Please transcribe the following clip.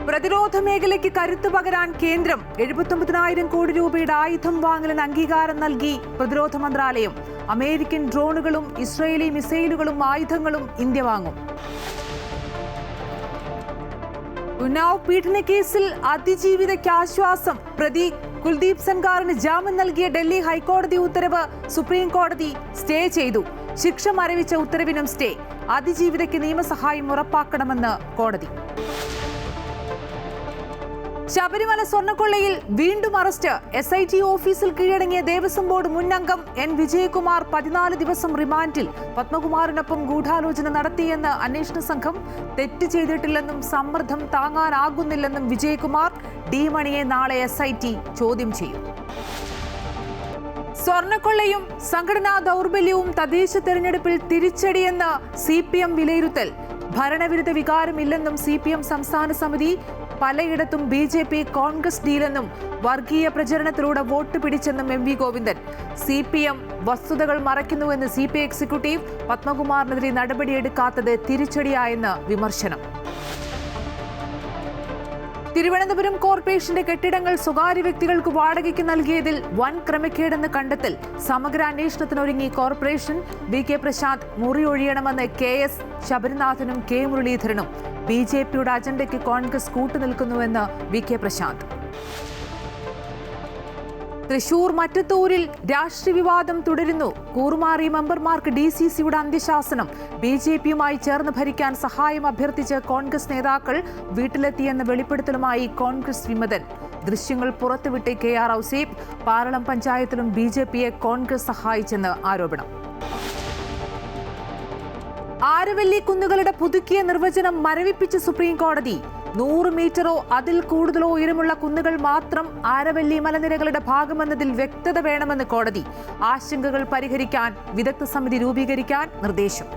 പ്രതിരോധ മേഖലയ്ക്ക് കരുത്തു പകരാൻ കേന്ദ്രം 79,000 കോടി രൂപയുടെ ആയുധം വാങ്ങലിന് അംഗീകാരം നൽകി പ്രതിരോധ മന്ത്രാലയം. അമേരിക്കൻ ഡ്രോണുകളും ഇസ്രയേലി മിസൈലുകളും ആയുധങ്ങളും ഇന്ത്യ വാങ്ങും. ഉന്നാവ് പീഡനക്കേസിൽ അതിജീവിതയ്ക്ക് ആശ്വാസം. പ്രതി കുൽദീപ് സെൻഗാറിന് ജാമ്യം നൽകിയ ഡൽഹി ഹൈക്കോടതി ഉത്തരവ് സുപ്രീം കോടതി സ്റ്റേ ചെയ്തു. ശിക്ഷ മരവിച്ച ഉത്തരവിനും സ്റ്റേ. അതിജീവിതയ്ക്ക് നിയമസഹായം ഉറപ്പാക്കണമെന്ന് കോടതി. ശബരിമല സ്വർണ്ണക്കൊള്ളയിൽ വീണ്ടും അറസ്റ്റ്. SIT ഓഫീസിൽ കീഴടങ്ങിയ ദേവസ്വം ബോർഡ് മുൻ അംഗം N. വിജയകുമാർ 14 ദിവസം റിമാൻഡിൽ. പത്മകുമാറിനൊപ്പം ഗൂഢാലോചന നടത്തിയെന്ന് അന്വേഷണ സംഘം. തെറ്റ് ചെയ്തിട്ടില്ലെന്നും സമ്മർദ്ദം താങ്ങാനാകുന്നില്ലെന്നും വിജയകുമാർ. ഡി മണിയെ നാളെ SIT ചോദ്യം ചെയ്യും. സ്വർണ്ണക്കൊള്ളയും സംഘടനാ ദൗർബല്യവും തദ്ദേശ തെരഞ്ഞെടുപ്പിൽ തിരിച്ചടിയെന്ന് CPM വിലയിരുത്തൽ. ഭരണവിരുദ്ധ വികാരമില്ലെന്നും CPM സംസ്ഥാന സമിതി. പലയിടത്തും BJP കോൺഗ്രസ് ഡീലെന്നും വർഗീയ പ്രചരണത്തിലൂടെ വോട്ട് പിടിച്ചെന്നും MV ഗോവിന്ദൻ. CPM വസ്തുതകൾ മറയ്ക്കുന്നുവെന്ന് CPI എക്സിക്യൂട്ടീവ്. പത്മകുമാറിനെതിരെ നടപടിയെടുക്കാത്തത് തിരിച്ചടിയായെന്ന് വിമർശനം. തിരുവനന്തപുരം കോർപ്പറേഷന്റെ കെട്ടിടങ്ങൾ സ്വകാര്യ വ്യക്തികൾക്ക് വാടകയ്ക്ക് നൽകിയതിൽ വൻ ക്രമക്കേടെന്ന് കണ്ടെത്തൽ. സമഗ്ര അന്വേഷണത്തിനൊരുങ്ങി കോർപ്പറേഷൻ. VK പ്രശാന്ത് മുറി ഒഴിയണമെന്ന് KS ശബരിനാഥനും K മുരളീധരനും. BJPയുടെ അജണ്ടയ്ക്ക് Congress കൂട്ടുനിൽക്കുന്നുവെന്ന് VK Prashant. Thrissur മറ്റത്തൂരിൽ രാഷ്ട്രീയ വിവാദം തുടരുന്നു. കൂറുമാറിയ മെമ്പർമാർക്ക് DCCയുടെ അന്ത്യശാസനം. BJPയുമായി ചേർന്ന് ഭരിക്കാൻ സഹായം അഭ്യർത്ഥിച്ച് കോൺഗ്രസ് നേതാക്കൾ വീട്ടിലെത്തിയെന്ന വെളിപ്പെടുത്തലുമായി കോൺഗ്രസ് വിമതൻ. ദൃശ്യങ്ങൾ പുറത്തുവിട്ട് KR ഔസേപ്പ്. പാറളം പഞ്ചായത്തിലും BJPയെ കോൺഗ്രസ് സഹായിച്ചെന്ന് ആരോപണം. ആരവല്ലി കുന്നുകളുടെ പുതുക്കിയ നിർവചനം മരവിപ്പിച്ച് സുപ്രീം കോടതി. 100 മീറ്ററോ അതിൽ കൂടുതലോ ഉയരമുള്ള കുന്നുകൾ മാത്രം ആരവല്ലി മലനിരകളുടെ ഭാഗമെന്നതിൽ വ്യക്തത വേണമെന്ന് കോടതി. ആശങ്കകൾ പരിഹരിക്കാൻ വിദഗ്ധ സമിതി രൂപീകരിക്കാൻ നിർദ്ദേശം.